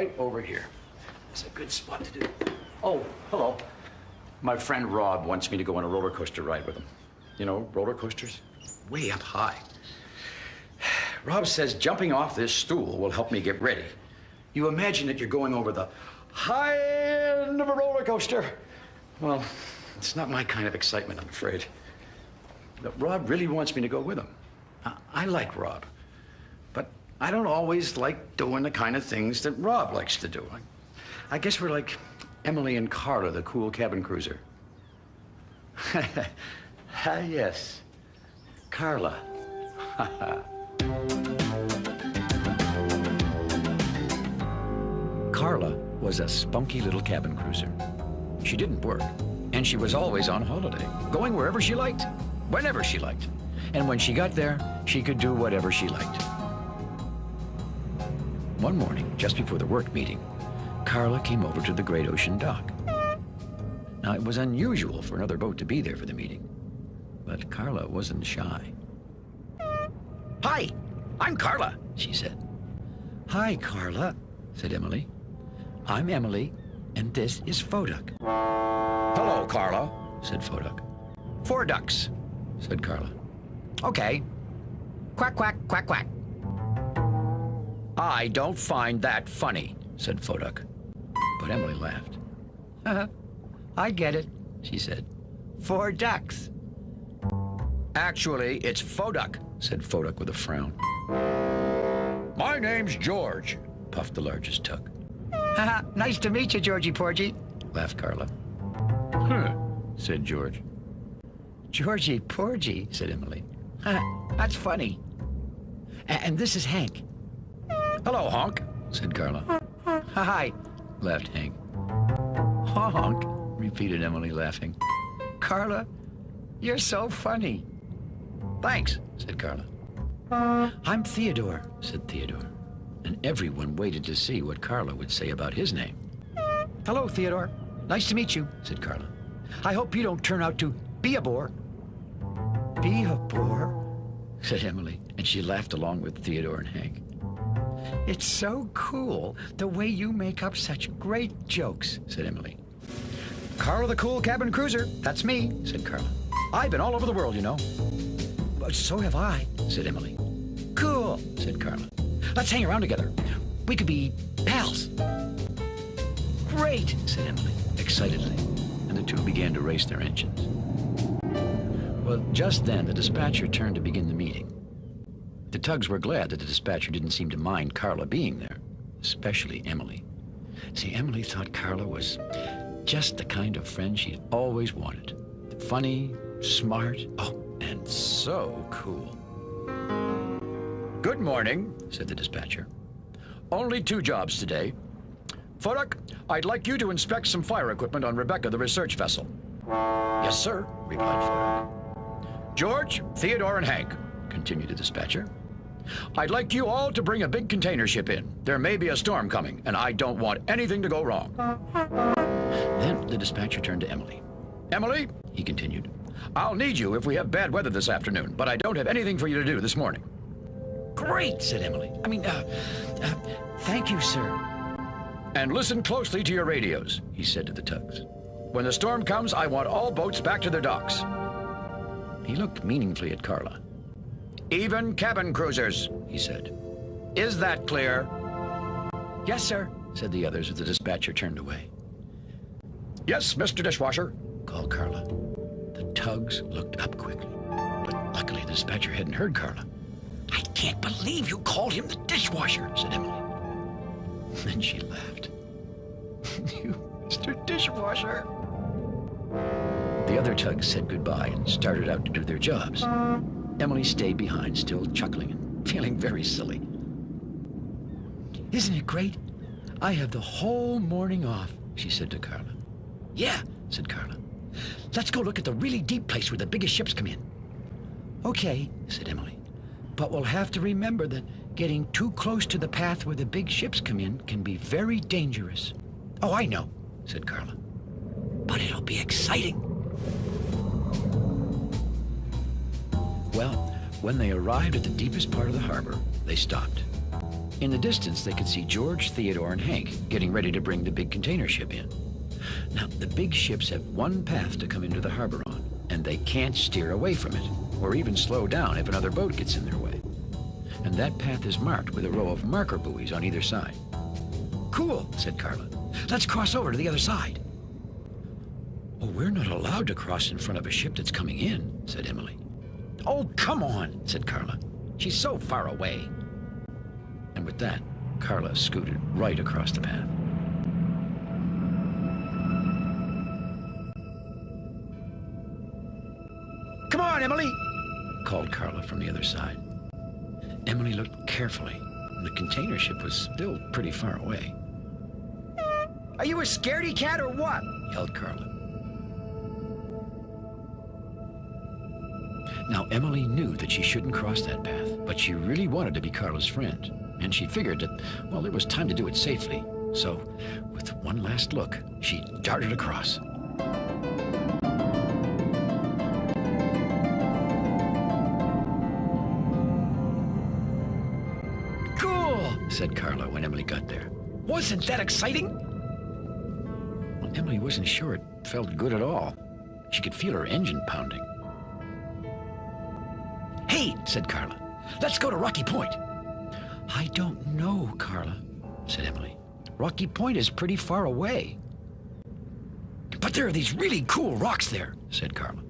right over here. It's a good spot to do. Oh, hello. My friend Rob wants me to go on a roller coaster ride with him. You know, roller coasters? Way up high. Rob says jumping off this stool will help me get ready. You imagine that you're going over the high end of a roller coaster. Well, it's not my kind of excitement, I'm afraid. But Rob really wants me to go with him. I like Rob, but I don't always like doing the kind of things that Rob likes to do. I guess we're like Emily and Carla, the cool cabin cruiser. Ah, yes, Carla. Carla was a spunky little cabin cruiser. She didn't work, and she was always on holiday, going wherever she liked, whenever she liked. And when she got there, she could do whatever she liked. One morning, just before the work meeting, Carla came over to the Great Ocean dock. Now, it was unusual for another boat to be there for the meeting, but Carla wasn't shy. "Hi, I'm Carla," she said. "Hi, Carla," said Emily. "I'm Emily, and this is Foduck." "Hello, Carla," said Foduck. "4 ducks," said Carla. "Okay. Quack, quack, quack, quack." "I don't find that funny," said Foduck. But Emily laughed. "I get it," she said. 4 ducks. "Actually, it's Foduck," said Foduck with a frown. "My name's George," puffed the largest tug. "Nice to meet you, Georgie Porgy," laughed Carla. Said George. "Georgie Porgy," said Emily. "That's funny. And this is Hank." "Hello, Honk," said Carla. "Hi," laughed Hank. "Honk," repeated Emily, laughing. "Carla, you're so funny." "Thanks," said Carla. "I'm Theodore," said Theodore. And everyone waited to see what Carla would say about his name. "Hello, Theodore. Nice to meet you," said Carla. "I hope you don't turn out to be a bore." "Be a bore?" said Emily, and she laughed along with Theodore and Hank. "It's so cool the way you make up such great jokes," said Emily. "Carla the cool cabin cruiser, that's me," said Carla. "I've been all over the world, you know." "So have I," said Emily. "Cool," said Carla. "Let's hang around together. We could be pals." "Great," said Emily, excitedly, and the two began to race their engines. Well, just then, the dispatcher turned to begin the meeting. The tugs were glad that the dispatcher didn't seem to mind Carla being there, especially Emily. See, Emily thought Carla was just the kind of friend she'd always wanted. Funny, smart, and so cool. "Good morning," said the dispatcher. "Only 2 jobs today. Foduck, I'd like you to inspect some fire equipment on Rebecca, the research vessel." "Yes, sir," replied Foduck. "George, Theodore, and Hank," continued the dispatcher, "I'd like you all to bring a big container ship in. There may be a storm coming, and I don't want anything to go wrong." Then the dispatcher turned to Emily. "Emily," he continued, "I'll need you if we have bad weather this afternoon, but I don't have anything for you to do this morning." "Great," said Emily. Thank you, sir." "And listen closely to your radios," he said to the tugs. "When the storm comes, I want all boats back to their docks." He looked meaningfully at Carla. "Even cabin cruisers," he said. "Is that clear?" "Yes, sir," said the others as the dispatcher turned away. "Yes, Mr. Dishwasher," called Carla. The tugs looked up quickly, but luckily the dispatcher hadn't heard Carla. "I can't believe you called him the dishwasher," said Emily. Then she laughed. "You, Mr. Dishwasher." The other tugs said goodbye and started out to do their jobs. Emily stayed behind, still chuckling and feeling very silly. "Isn't it great? I have the whole morning off," she said to Carla. "Yeah," said Carla. "Let's go look at the really deep place where the biggest ships come in." "Okay," said Emily. "But we'll have to remember that getting too close to the path where the big ships come in can be very dangerous." "Oh, I know," said Carla. "But it'll be exciting." Well, when they arrived at the deepest part of the harbor, they stopped. In the distance, they could see George, Theodore, and Hank getting ready to bring the big container ship in. Now, the big ships have one path to come into the harbor on, and they can't steer away from it, or even slow down if another boat gets in their way. And that path is marked with a row of marker buoys on either side. "Cool," said Carla. "Let's cross over to the other side." "Oh, we're not allowed to cross in front of a ship that's coming in," said Emily. "Oh, come on," said Carla. "She's so far away." And with that, Carla scooted right across the path. "Come on, Emily," called Carla from the other side. Emily looked carefully, and the container ship was still pretty far away. "Are you a scaredy cat or what?" yelled Carla. Now, Emily knew that she shouldn't cross that path, but she really wanted to be Carla's friend, and she figured that, well, it was time to do it safely. So, with one last look, she darted across. "Cool," said Carla when Emily got there. "Wasn't that exciting?" Well, Emily wasn't sure it felt good at all. She could feel her engine pounding. "Hey," said Carla, "let's go to Rocky Point." "I don't know, Carla," said Emily. "Rocky Point is pretty far away." "But there are these really cool rocks there," said Carla.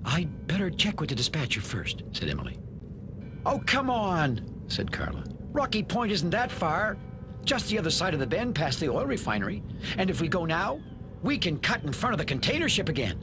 "I'd better check with the dispatcher first," said Emily. "Oh, come on," said Carla. "Rocky Point isn't that far. Just the other side of the bend past the oil refinery. And if we go now, we can cut in front of the container ship again."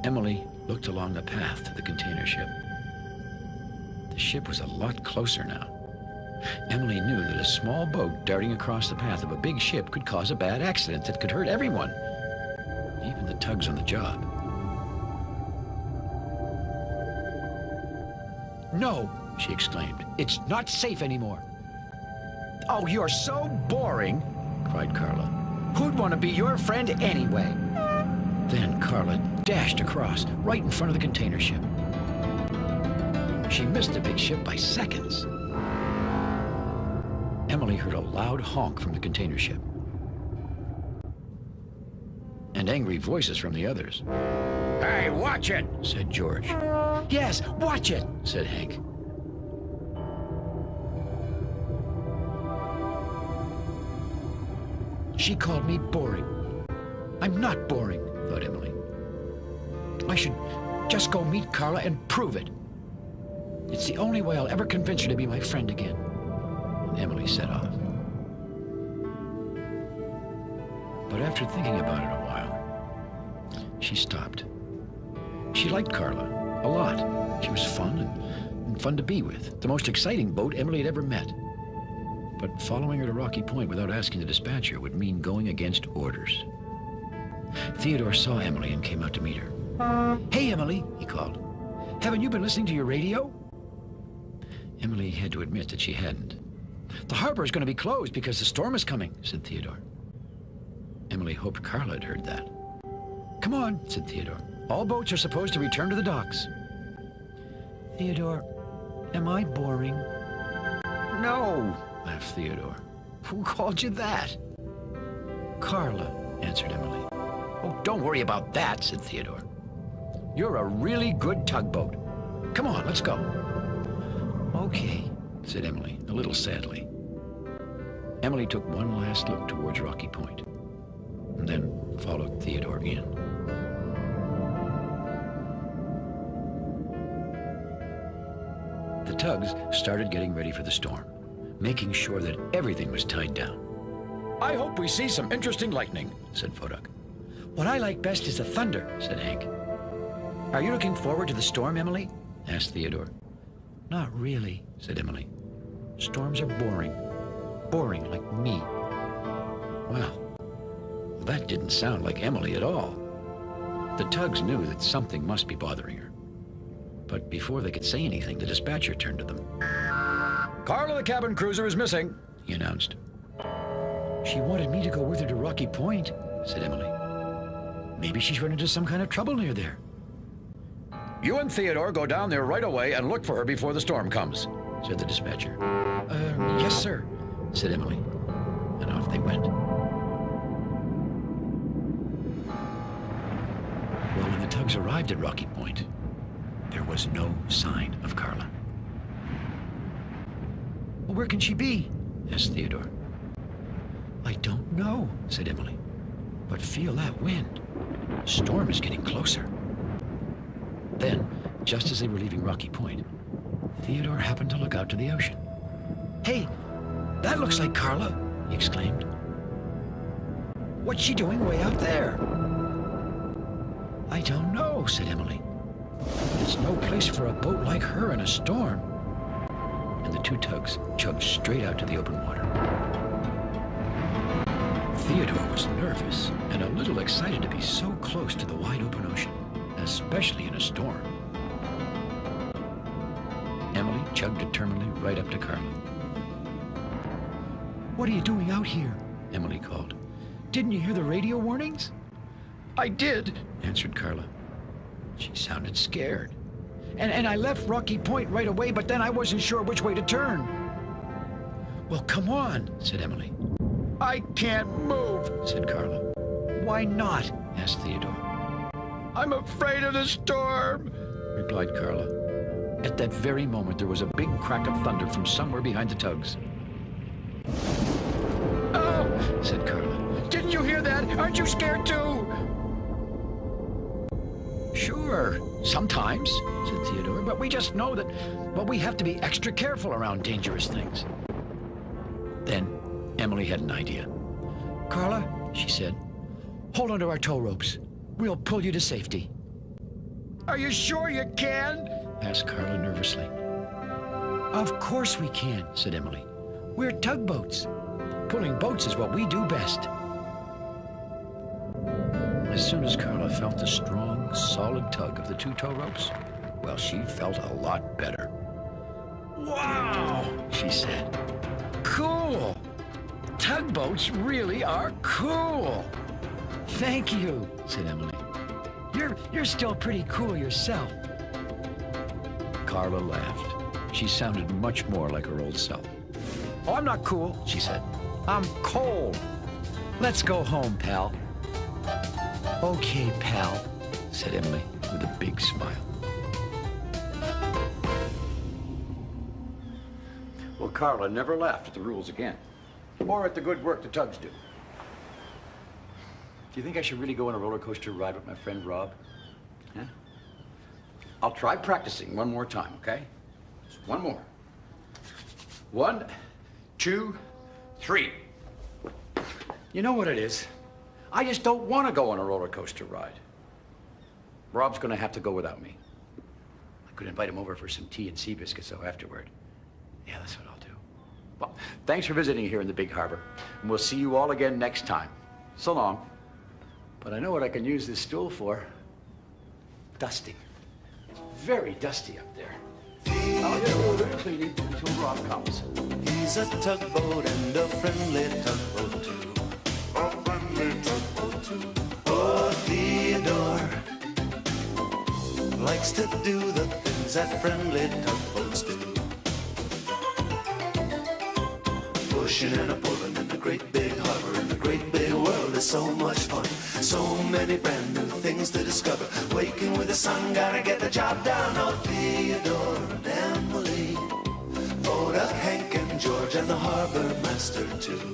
Emily looked along the path to the container ship. The ship was a lot closer now. Emily knew that a small boat darting across the path of a big ship could cause a bad accident that could hurt everyone, even the tugs on the job. "No," she exclaimed. "It's not safe anymore." "Oh, you're so boring," cried Carla. "Who'd want to be your friend anyway?" Then Carla dashed across, right in front of the container ship. She missed the big ship by seconds. Emily heard a loud honk from the container ship, and angry voices from the others. "Hey, watch it," said George. "Yes, watch it," said Hank. She called me boring. I'm not boring, thought Emily. I should just go meet Carla and prove it. It's the only way I'll ever convince her to be my friend again. And Emily set off. But after thinking about it a while, she stopped. She liked Carla a lot. She was fun and fun to be with. The most exciting boat Emily had ever met. But following her to Rocky Point without asking the dispatcher would mean going against orders. Theodore saw Emily and came out to meet her. "Hey, Emily," he called. "Haven't you been listening to your radio?" Emily had to admit that she hadn't. "The harbor is going to be closed because the storm is coming," said Theodore. Emily hoped Carla had heard that. "Come on," said Theodore. "All boats are supposed to return to the docks." "Theodore, am I boring?" "No," laughed Theodore. "Who called you that?" "Carla," answered Emily. "Oh, don't worry about that," said Theodore. "You're a really good tugboat. Come on, let's go." "Okay," said Emily, a little sadly. Emily took one last look towards Rocky Point, and then followed Theodore in. The tugs started getting ready for the storm, making sure that everything was tied down. "I hope we see some interesting lightning," said Fodak. "What I like best is the thunder," said Hank. "Are you looking forward to the storm, Emily?" asked Theodore. "Not really," said Emily. "Storms are boring. Boring like me." Well, that didn't sound like Emily at all. The tugs knew that something must be bothering her. But before they could say anything, the dispatcher turned to them. "Carla, the cabin cruiser, is missing," he announced. "She wanted me to go with her to Rocky Point," said Emily. "Maybe she's run into some kind of trouble near there." "You and Theodore go down there right away and look for her before the storm comes," said the dispatcher. Yes, sir, said Emily, and off they went. Well, when the tugs arrived at Rocky Point, there was no sign of Carla. Well, where can she be? Asked Theodore. I don't know, said Emily, but feel that wind. Storm is getting closer. Then, just as they were leaving Rocky Point, Theodore happened to look out to the ocean. Hey, that looks like Carla, he exclaimed. What's she doing way out there? I don't know, said Emily. There's no place for a boat like her in a storm. And the two tugs chugged straight out to the open water. Theodore was nervous and a little excited to be so close to the wide open ocean, especially in a storm. Emily chugged determinedly right up to Carla. What are you doing out here? Emily called. Didn't you hear the radio warnings? I did, answered Carla. She sounded scared. And I left Rocky Point right away, but then I wasn't sure which way to turn. Well, come on, said Emily. I can't move, said Carla. Why not? Asked Theodore. I'm afraid of the storm, replied Carla. At that very moment, there was a big crack of thunder from somewhere behind the tugs. Oh, said Carla. Didn't you hear that? Aren't you scared too? Sure, sometimes, said Theodore, but we just know that, well, we have to be extra careful around dangerous things. Then Emily had an idea. Carla, she said, hold onto our tow ropes. We'll pull you to safety. Are you sure you can? Asked Carla nervously. Of course we can, said Emily. We're tugboats. Pulling boats is what we do best. As soon as Carla felt the strong, solid tug of the two tow ropes, well, she felt a lot better. Wow, she said. Cool. Tugboats really are cool. Thank you, said Emily. You're still pretty cool yourself. Carla laughed. She sounded much more like her old self. Oh, I'm not cool, she said. I'm cold. Let's go home, pal. Okay, pal, said Emily with a big smile. Well, Carla never laughed at the rules again, or at the good work the tugs do. Do you think I should really go on a roller coaster ride with my friend Rob? Huh? I'll try practicing one more time, okay? Just one more. 1, 2, 3. You know what it is? I just don't want to go on a roller coaster ride. Rob's going to have to go without me. I could invite him over for some tea and sea biscuits, though, afterward. Yeah, that's what I'll do. Well, thanks for visiting here in the Big Harbor, and we'll see you all again next time. So long. But I know what I can use this stool for. Dusting. It's very dusty up there. I'll get a little bit of cleaning until Rob comes. He's a tugboat and a friendly tugboat too. A friendly tugboat too. Oh, Theodore likes to do the things that friendly tugboats do. Pushing and a pulling in the great big harbor, in the great big world is so much fun. So many brand new things to discover. Waking with the sun, gotta get the job done. Oh, Theodore and Emily, Voda, Hank and George, and the harbor master too.